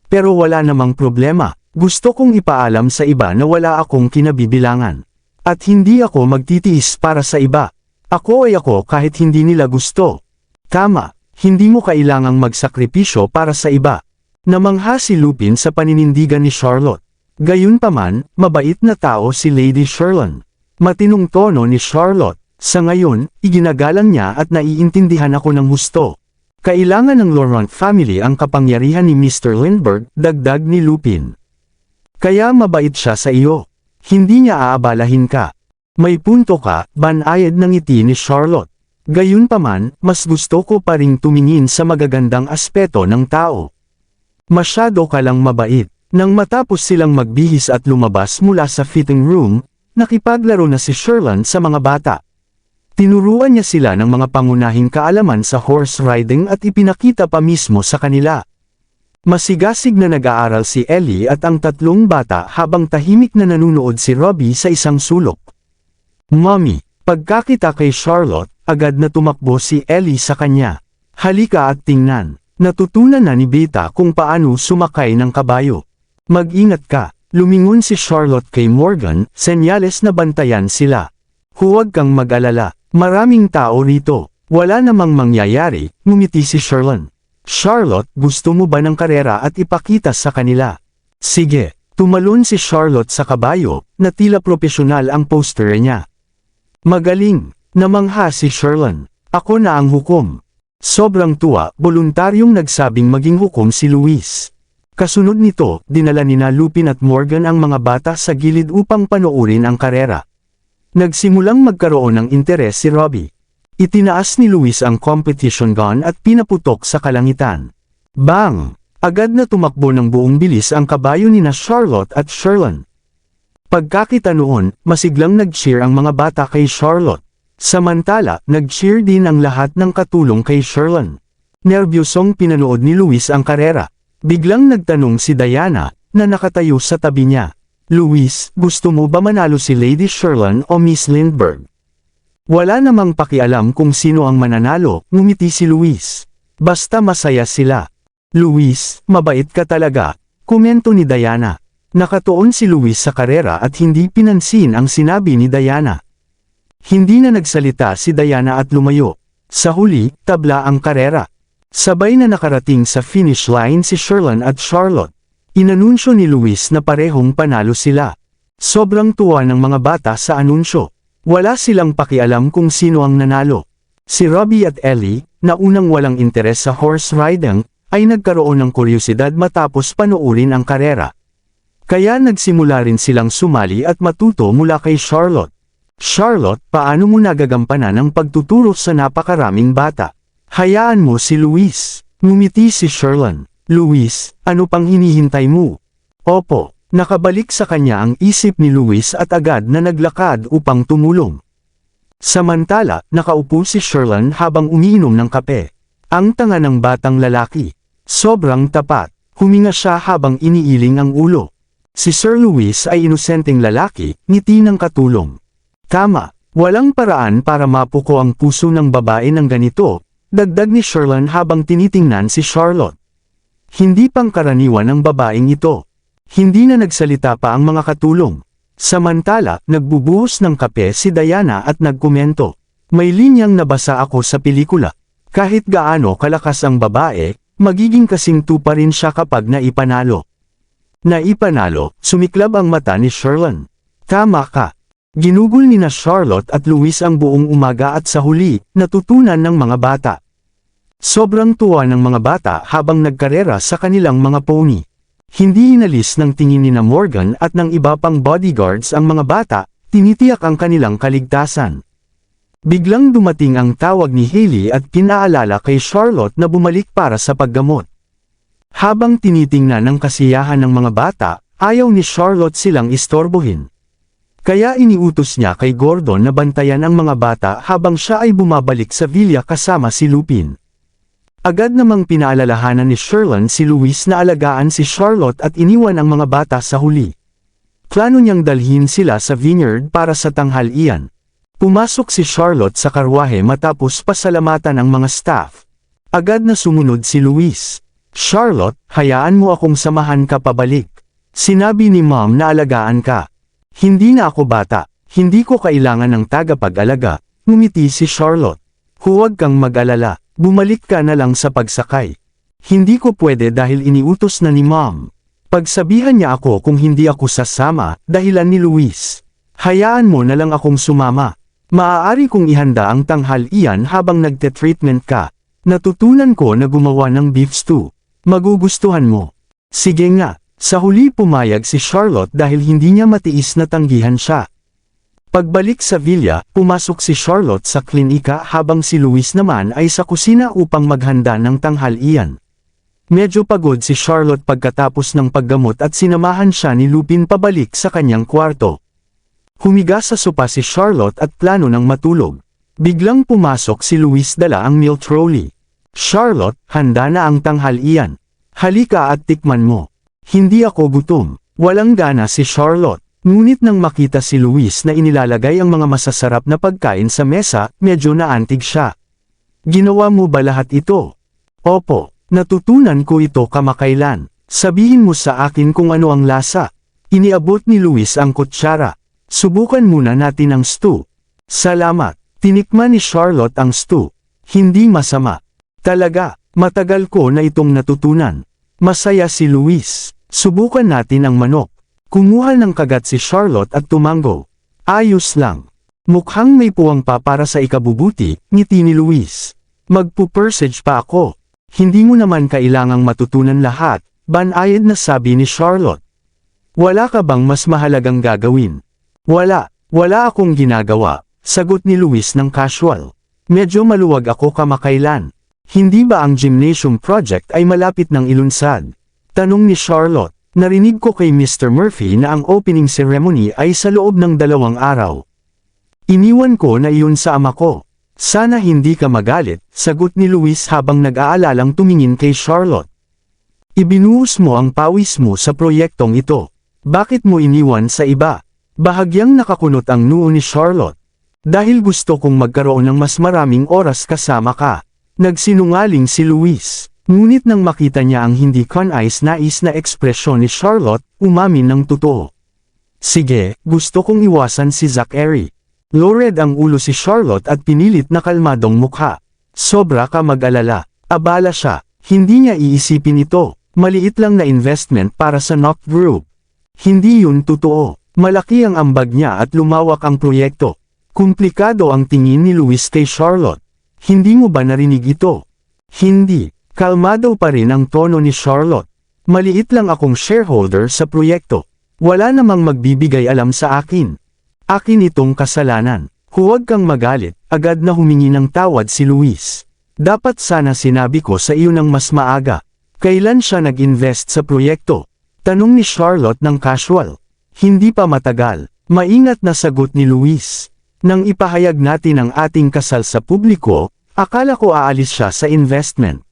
Pero wala namang problema. Gusto kong ipaalam sa iba na wala akong kinabibilangan. At hindi ako magtitiis para sa iba. Ako ay ako kahit hindi nila gusto. Tama, hindi mo kailangang magsakripisyo para sa iba. Namangha si Lupin sa paninindigan ni Charlotte. Gayunpaman, mabait na tao si Lady Sherlyn. Matinong tono ni Charlotte. Sa ngayon, iginagalang niya at naiintindihan ako ng husto. Kailangan ng Laurent family ang kapangyarihan ni Mr. Lindbergh, dagdag ni Lupin. Kaya mabait siya sa iyo. Hindi niya aabalahin ka. May punto ka, banayad ng ngiti ni Charlotte. Gayunpaman, mas gusto ko pa ring tumingin sa magagandang aspeto ng tao. Masyado ka lang mabait. Nang matapos silang magbihis at lumabas mula sa fitting room, nakipaglaro na si Sherlyn sa mga bata. Tinuruan niya sila ng mga pangunahing kaalaman sa horse riding at ipinakita pa mismo sa kanila. Masigasig na nag-aaral si Ellie at ang tatlong bata habang tahimik na nanunood si Robbie sa isang sulok. Mommy, pagkakita kay Charlotte, agad na tumakbo si Ellie sa kanya. Halika at tingnan. Natutunan na ni Beta kung paano sumakay ng kabayo. Mag-ingat ka. Lumingon si Charlotte kay Morgan, senyales na bantayan sila. Huwag kang mag-alala. Maraming tao rito. Wala namang mangyayari, ngumiti si Sherlyn. Charlotte, gusto mo ba ng karera at ipakita sa kanila? Sige, tumalon si Charlotte sa kabayo, na tila profesional ang poster niya. Magaling, namangha si Sherlyn. Ako na ang hukom. Sobrang tuwa, voluntaryong nagsabing maging hukom si Luis. Kasunod nito, dinala nina Lupin at Morgan ang mga bata sa gilid upang panoorin ang karera. Nagsimulang magkaroon ng interes si Robbie. Itinaas ni Luis ang competition gun at pinaputok sa kalangitan. Bang! Agad na tumakbo ng buong bilis ang kabayo ni Charlotte at Sherlyn. Pagkakita noon, masiglang nag-cheer ang mga bata kay Charlotte. Samantala, nag-cheer din ang lahat ng katulong kay Sherlyn. Nerbyosong pinanood ni Luis ang karera. Biglang nagtanong si Diana, na nakatayo sa tabi niya. Luis, gusto mo ba manalo si Lady Sherlyn o Miss Lindbergh? Wala namang pakialam kung sino ang mananalo, ngumiti si Luis. Basta masaya sila. Luis, mabait ka talaga, komento ni Diana. Nakatuon si Luis sa karera at hindi pinansin ang sinabi ni Diana. Hindi na nagsalita si Diana at lumayo. Sa huli, tabla ang karera. Sabay na nakarating sa finish line si Sherlyn at Charlotte. Inanunsyo ni Luis na parehong panalo sila. Sobrang tuwa ng mga bata sa anunsyo. Wala silang pakialam kung sino ang nanalo. Si Robbie at Ellie, na unang walang interes sa horse riding, ay nagkaroon ng kuryosidad matapos panoorin ang karera. Kaya nagsimula rin silang sumali at matuto mula kay Charlotte. Charlotte, paano mo nagagampanan ang pagtuturo sa napakaraming bata? Hayaan mo si Luis. Ngumiti si Sherlyn. Luis, ano pang hinihintay mo? Opo. Nakabalik sa kanya ang isip ni Luis at agad na naglakad upang tumulong. Samantala, nakaupo si Sherlyn habang umiinom ng kape. Ang tanga ng batang lalaki. Sobrang tapat. Huminga siya habang iniiling ang ulo. Si Sir Luis ay inosenteng lalaki, ngiti ng katulong. Tama, walang paraan para mapuko ang puso ng babae ng ganito, dagdag ni Sherlyn habang tinitingnan si Charlotte. Hindi pangkaraniwan ang babaeng ito. Hindi na nagsalita pa ang mga katulong. Samantala, nagbubuhos ng kape si Diana at nagkomento. May linyang nabasa ako sa pelikula. Kahit gaano kalakas ang babae, magiging kasing tupa rin siya kapag naipanalo. Naipanalo, sumiklab ang mata ni Sherlyn. Tama ka. Ginugol ni Charlotte at Luis ang buong umaga at sa huli, natutunan ng mga bata. Sobrang tuwa ng mga bata habang nagkarera sa kanilang mga pony. Hindi inalis ng tingin ni Morgan at ng iba pang bodyguards ang mga bata, tinitiyak ang kanilang kaligtasan. Biglang dumating ang tawag ni Hailey at pinaalala kay Charlotte na bumalik para sa paggamot. Habang tinitingnan ang kasiyahan ng mga bata, ayaw ni Charlotte silang istorbohin. Kaya iniutos niya kay Gordon na bantayan ang mga bata habang siya ay bumabalik sa villa kasama si Lupin. Agad namang pinaalalahanan ni Sherlyn si Luis na alagaan si Charlotte at iniwan ang mga bata sa huli. Plano niyang dalhin sila sa vineyard para sa tanghalian. Pumasok si Charlotte sa karwahe matapos pasalamatan ang mga staff. Agad na sumunod si Luis. Charlotte, hayaan mo akong samahan ka pabalik. Sinabi ni Mom na alagaan ka. Hindi na ako bata, hindi ko kailangan ng tagapag-alaga, ngumiti si Charlotte. Huwag kang mag-alala. Bumalik ka na lang sa pagsakay. Hindi ko pwede dahil iniutos na ni Mom. Pagsabihan niya ako kung hindi ako sasama, dahilan ni Luis. Hayaan mo na lang akong sumama. Maaari kong ihanda ang tanghalian habang nagte-treatment ka. Natutunan ko na gumawa ng beef stew. Magugustuhan mo. Sige nga, sa huli pumayag si Charlotte dahil hindi niya matiis na tanggihan siya. Pagbalik sa villa, pumasok si Charlotte sa klinika habang si Luis naman ay sa kusina upang maghanda ng tanghalian. Medyo pagod si Charlotte pagkatapos ng paggamot at sinamahan siya ni Lupin pabalik sa kanyang kwarto. Humiga sa sopa si Charlotte at plano ng matulog. Biglang pumasok si Luis dala ang meal trolley. Charlotte, handa na ang tanghalian. Halika at tikman mo. Hindi ako gutom. Walang gana si Charlotte. Ngunit nang makita si Luis na inilalagay ang mga masasarap na pagkain sa mesa, medyo naantig siya. Ginawa mo ba lahat ito? Opo, natutunan ko ito kamakailan. Sabihin mo sa akin kung ano ang lasa. Iniabot ni Luis ang kutsara. Subukan muna natin ang stew. Salamat. Tinikman ni Charlotte ang stew. Hindi masama. Talaga, matagal ko na itong natutunan. Masaya si Luis. Subukan natin ang manok. Kumuha ng kagat si Charlotte at tumango. Ayos lang. Mukhang may puwang pa para sa ikabubuti, ngiti ni Luis. Magpupursage pa ako. Hindi mo naman kailangang matutunan lahat, banayad na sabi ni Charlotte. Wala ka bang mas mahalagang gagawin? Wala akong ginagawa, sagot ni Luis ng casual. Medyo maluwag ako kamakailan. Hindi ba ang gymnasium project ay malapit ng ilunsad? Tanong ni Charlotte. Narinig ko kay Mr. Murphy na ang opening ceremony ay sa loob ng 2 araw. Iniwan ko na iyon sa ama ko. Sana hindi ka magalit, sagot ni Luis habang nag-aalalang tumingin kay Charlotte. Ibinuhos mo ang pawis mo sa proyektong ito. Bakit mo iniwan sa iba? Bahagyang nakakunot ang noo ni Charlotte. Dahil gusto kong magkaroon ng mas maraming oras kasama ka. Nagsinungaling si Luis. Ngunit nang makita niya ang hindi kanais-nais na ekspresyon ni Charlotte, umamin ng totoo. Sige, gusto kong iwasan si Zachary. Lored ang ulo si Charlotte at pinilit na kalmadong mukha. Sobra ka mag-alala. Abala siya. Hindi niya iisipin ito. Maliit lang na investment para sa Knock Group. Hindi yun totoo. Malaki ang ambag niya at lumawak ang proyekto. Komplikado ang tingin ni Luis kay Charlotte. Hindi mo ba narinig ito? Hindi. Kalmado pa rin ang tono ni Charlotte. Maliit lang akong shareholder sa proyekto. Wala namang magbibigay alam sa akin. Akin itong kasalanan. Huwag kang magalit, agad na humingi ng tawad si Luis. Dapat sana sinabi ko sa iyo ng mas maaga. Kailan siya nag-invest sa proyekto? Tanong ni Charlotte ng casual. Hindi pa matagal. Maingat na sagot ni Luis. Nang ipahayag natin ang ating kasal sa publiko, akala ko aalis siya sa investment.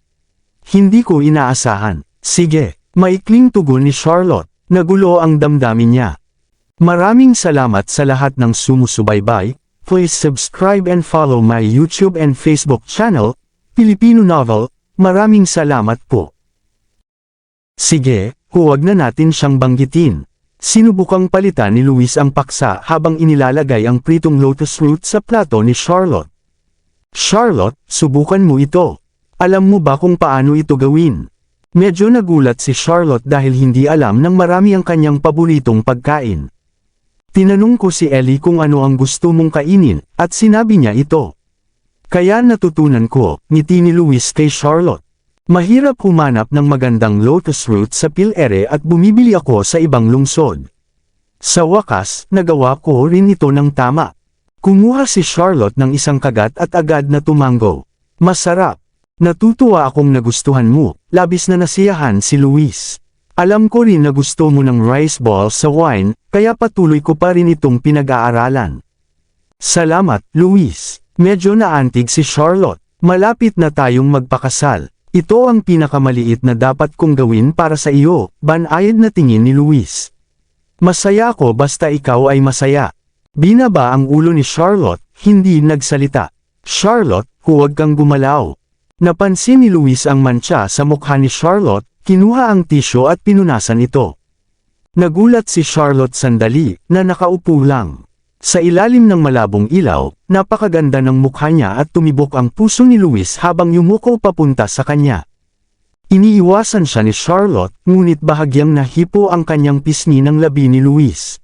Hindi ko inaasahan. Sige, maikling tugon ni Charlotte. Nagulo ang damdamin niya. Maraming salamat sa lahat ng sumusubaybay. Please subscribe and follow my YouTube and Facebook channel, Filipino Novel. Maraming salamat po. Sige, huwag na natin siyang banggitin. Sinubukang palitan ni Luis ang paksa habang inilalagay ang pritong lotus root sa plato ni Charlotte. Charlotte, subukan mo ito. Alam mo ba kung paano ito gawin? Medyo nagulat si Charlotte dahil hindi alam ng marami ang kanyang paboritong pagkain. Tinanong ko si Ellie kung ano ang gusto mong kainin, at sinabi niya ito. Kaya natutunan ko, ngiti ni Luis kay Charlotte. Mahirap humanap ng magandang lotus root sa Pil-ere at bumibili ako sa ibang lungsod. Sa wakas, nagawa ko rin ito ng tama. Kumuha si Charlotte ng isang kagat at agad na tumango. Masarap. Natutuwa akong nagustuhan mo, labis na nasiyahan si Luis. Alam ko rin na gusto mo ng rice ball sa wine, kaya patuloy ko pa rin itong pinag-aaralan. Salamat, Luis. Medyo naantig si Charlotte. Malapit na tayong magpakasal. Ito ang pinakamaliit na dapat kong gawin para sa iyo, banayad na tingin ni Luis. Masaya ako basta ikaw ay masaya. Binaba ang ulo ni Charlotte, hindi nagsalita. Charlotte, huwag kang gumalaw. Napansin ni Luis ang mantsa sa mukha ni Charlotte, kinuha ang tisyo at pinunasan ito. Nagulat si Charlotte sandali, na nakaupo lang. Sa ilalim ng malabong ilaw, napakaganda ng mukha niya at tumibok ang puso ni Luis habang yumuko papunta sa kanya. Iniiwasan siya ni Charlotte, ngunit bahagyang nahipo ang kanyang pisngi ng labi ni Luis.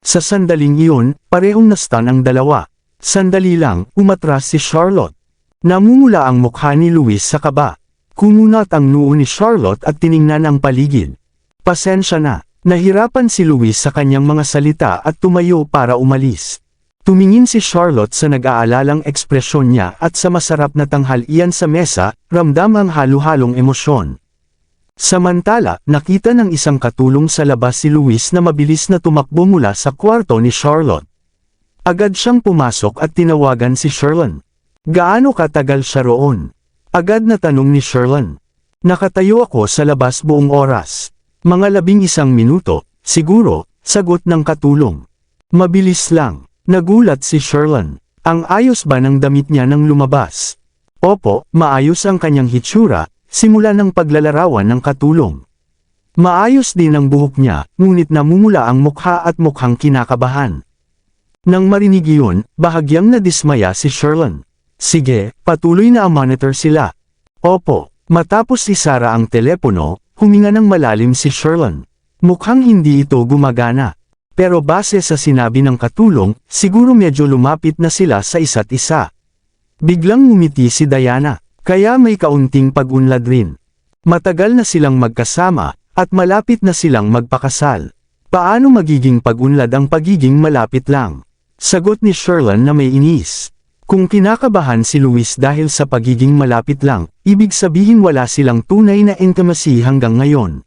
Sa sandaling iyon, parehong nastan ang dalawa. Sandali lang, umatras si Charlotte. Namumula ang mukha ni Luis sa kaba. Kumunat ang noo ni Charlotte at tiningnan ang paligid. Pasensya na, nahirapan si Luis sa kanyang mga salita at tumayo para umalis. Tumingin si Charlotte sa nag-aalalang ekspresyon niya at sa masarap na tanghalian sa mesa, ramdam ang halo-halong emosyon. Samantala, nakita ng isang katulong sa labas si Luis na mabilis na tumakbo mula sa kwarto ni Charlotte. Agad siyang pumasok at tinawagan si Sherlyn. Gaano katagal siya roon? Agad na tanong ni Sherlyn. Nakatayo ako sa labas buong oras. Mga 11 minuto, siguro, sagot ng katulong. Mabilis lang. Nagulat si Sherlyn. Ang ayos ba ng damit niya nang lumabas? Opo, maayos ang kanyang hitsura, simula ng paglalarawan ng katulong. Maayos din ang buhok niya, ngunit namumula ang mukha at mukhang kinakabahan. Nang marinig iyon, bahagyang nadismaya si Sherlyn. Sige, patuloy na monitor sila. Opo, matapos isara ang telepono, huminga ng malalim si Sherlyn. Mukhang hindi ito gumagana. Pero base sa sinabi ng katulong, siguro medyo lumapit na sila sa isa't isa. Biglang ngumiti si Diana, kaya may kaunting pag-unlad rin. Matagal na silang magkasama, at malapit na silang magpakasal. Paano magiging pag-unlad ang pagiging malapit lang? Sagot ni Sherlyn na may inis. Kung kinakabahan si Luis dahil sa pagiging malapit lang, ibig sabihin wala silang tunay na intimacy hanggang ngayon.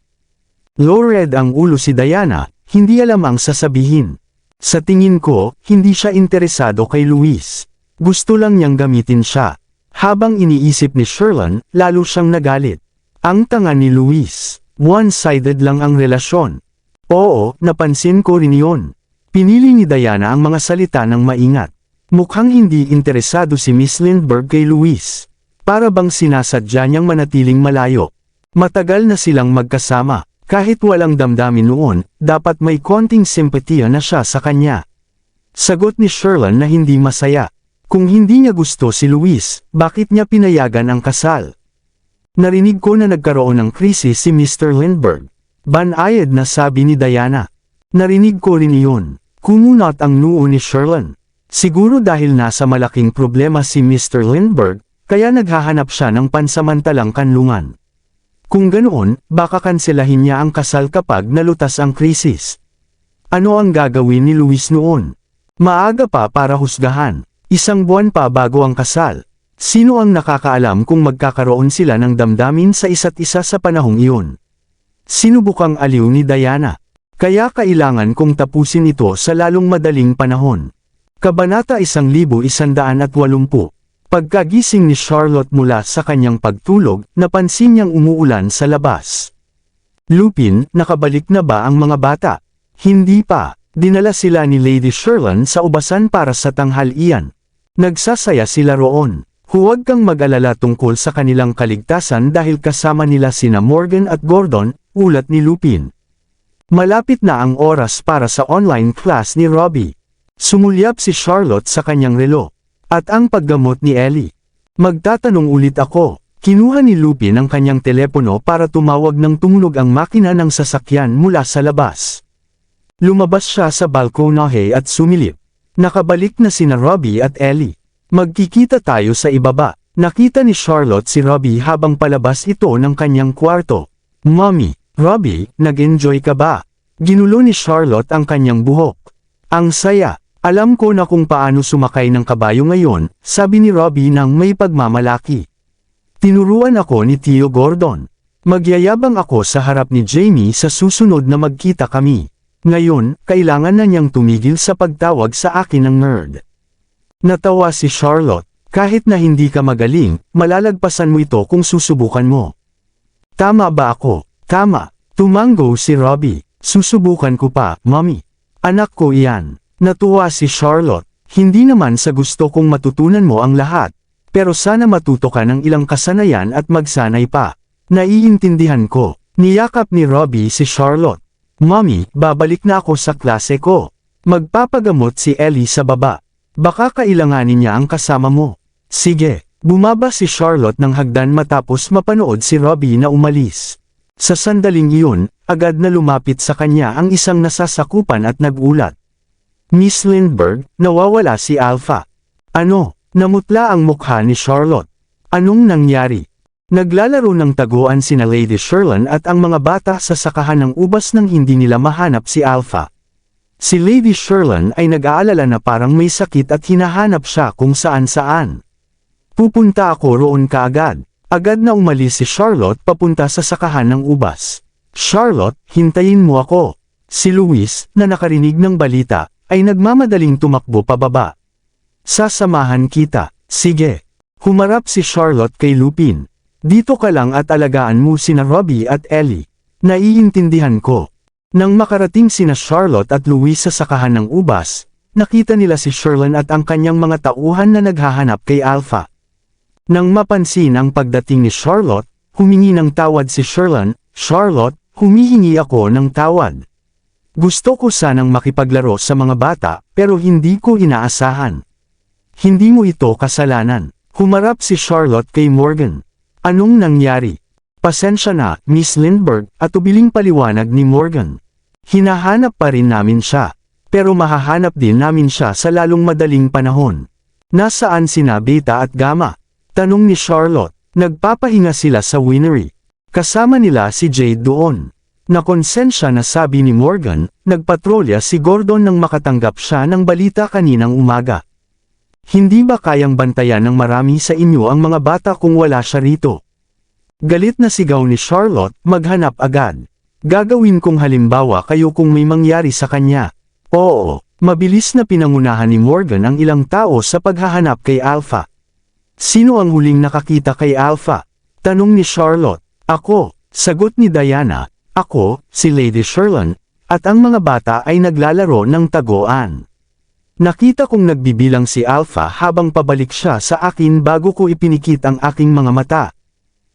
Low-red ang ulo si Diana, hindi alam ang sasabihin. Sa tingin ko, hindi siya interesado kay Luis. Gusto lang niyang gamitin siya. Habang iniisip ni Sherlyn, lalo siyang nagalit. Ang tanga ni Luis. One-sided lang ang relasyon. Oo, napansin ko rin yun. Pinili ni Diana ang mga salita ng maingat. Mukhang hindi interesado si Miss Lindbergh kay Luis. Para bang sinasadya niyang manatiling malayo. Matagal na silang magkasama. Kahit walang damdamin noon, dapat may konting simpatiya na siya sa kanya. Sagot ni Sherlyn na hindi masaya. Kung hindi niya gusto si Luis, bakit niya pinayagan ang kasal? Narinig ko na nagkaroon ng krisis si Mr. Lindbergh. Banayad na sabi ni Diana. Narinig ko rin iyon. Kumunot ang noo ni Sherlyn. Siguro dahil nasa malaking problema si Mr. Lindbergh, kaya naghahanap siya ng pansamantalang kanlungan. Kung ganoon, baka kanselahin niya ang kasal kapag nalutas ang krisis. Ano ang gagawin ni Luis noon? Maaga pa para husgahan. 1 buwan pa bago ang kasal. Sino ang nakakaalam kung magkakaroon sila ng damdamin sa isa't isa sa panahong iyon? Sinubukang aliw ni Diana. Kaya kailangan kong tapusin ito sa lalong madaling panahon. Kabanata 1180. Pagkagising ni Charlotte mula sa kanyang pagtulog, napansin niyang umuulan sa labas. Lupin, nakabalik na ba ang mga bata? Hindi pa. Dinala sila ni Lady Sherlyn sa ubasan para sa tanghalian. Nagsasaya sila roon. Huwag kang mag-alala tungkol sa kanilang kaligtasan dahil kasama nila sina Morgan at Gordon, ulat ni Lupin. Malapit na ang oras para sa online class ni Robbie. Sumulyap si Charlotte sa kanyang relo. At ang paggamot ni Ellie. Magtatanong ulit ako. Kinuha ni Lupin ang kanyang telepono para tumawag ng tumunog ang makina ng sasakyan mula sa labas. Lumabas siya sa balkonahe at sumilip. Nakabalik na sina Robbie at Ellie. Magkikita tayo sa ibaba. Nakita ni Charlotte si Robbie habang palabas ito ng kanyang kwarto. Mommy, Robbie, nag-enjoy ka ba? Ginulo ni Charlotte ang kanyang buhok. Ang saya. Alam ko na kung paano sumakay ng kabayo ngayon, sabi ni Robbie nang may pagmamalaki. Tinuruan ako ni Tio Gordon. Magyayabang ako sa harap ni Jamie sa susunod na magkita kami. Ngayon, kailangan na niyang tumigil sa pagtawag sa akin ng nerd. Natawa si Charlotte. Kahit na hindi ka magaling, malalagpasan mo ito kung susubukan mo. Tama ba ako? Tama. Tumango si Robbie. Susubukan ko pa, Mommy. Anak ko iyan. Natuwa si Charlotte. Hindi naman sa gusto kong matutunan mo ang lahat. Pero sana matuto ka ng ilang kasanayan at magsanay pa. Naiintindihan ko. Niyakap ni Robbie si Charlotte. Mommy, babalik na ako sa klase ko. Magpapagamot si Ellie sa baba. Baka kailanganin niya ang kasama mo. Sige. Bumaba si Charlotte ng hagdan matapos mapanood si Robbie na umalis. Sa sandaling iyon, agad na lumapit sa kanya ang isang nasasakupan at nagulat. Miss Lindbergh, nawawala si Alpha. Ano? Namutla ang mukha ni Charlotte. Anong nangyari? Naglalaro ng taguan sina Lady Sherlyn at ang mga bata sa sakahan ng ubas nang hindi nila mahanap si Alpha. Si Lady Sherlyn ay nag-aalala na parang may sakit at hinahanap siya kung saan-saan. Pupunta ako roon kaagad. Agad na umalis si Charlotte papunta sa sakahan ng ubas. Charlotte, hintayin mo ako. Si Luis, na nakarinig ng balita, ay nagmamadaling tumakbo pababa. Sasamahan kita. Sige. Humarap si Charlotte kay Lupin. Dito ka lang at alagaan mo sina Robbie at Ellie. Naiintindihan ko. Nang makarating sina Charlotte at Louise sa sakahan ng ubas, nakita nila si Sherlyn at ang kanyang mga tauhan na naghahanap kay Alpha. Nang mapansin ang pagdating ni Charlotte, humingi ng tawad si Sherlyn. Charlotte, humihingi ako ng tawad. Gusto ko sanang makipaglaro sa mga bata, pero hindi ko inaasahan. Hindi mo ito kasalanan. Humarap si Charlotte kay Morgan. Anong nangyari? Pasensya na, Miss Lindbergh, at ubiling paliwanag ni Morgan. Hinahanap pa rin namin siya. Pero mahahanap din namin siya sa lalong madaling panahon. Nasaan sina Beta at Gamma? Tanong ni Charlotte. Nagpapahinga sila sa winery. Kasama nila si Jade doon. Nakonsensya na sabi ni Morgan, nagpatrolya si Gordon nang makatanggap siya ng balita kaninang umaga. Hindi ba kayang bantayan ng marami sa inyo ang mga bata kung wala siya rito? Galit na sigaw ni Charlotte, maghanap agad. Gagawin kong halimbawa kayo kung may mangyari sa kanya. Oo, mabilis na pinangunahan ni Morgan ang ilang tao sa paghahanap kay Alpha. Sino ang huling nakakita kay Alpha? Tanong ni Charlotte. Ako, sagot ni Diana. Ako, si Lady Sherlyn, at ang mga bata ay naglalaro ng taguan. Nakita kong nagbibilang si Alpha habang pabalik siya sa akin bago ko ipinikit ang aking mga mata.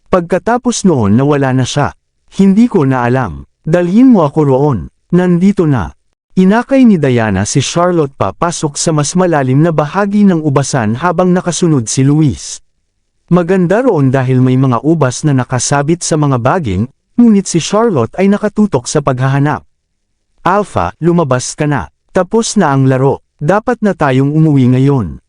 Pagkatapos noon nawala na siya. Hindi ko na alam. Dalhin mo ako roon. Nandito na. Inakay ni Diana si Charlotte papasok sa mas malalim na bahagi ng ubasan habang nakasunod si Louise. Maganda roon dahil may mga ubas na nakasabit sa mga baging, ngunit si Charlotte ay nakatutok sa paghahanap. Alpha, lumabas ka na. Tapos na ang laro. Dapat na tayong umuwi ngayon.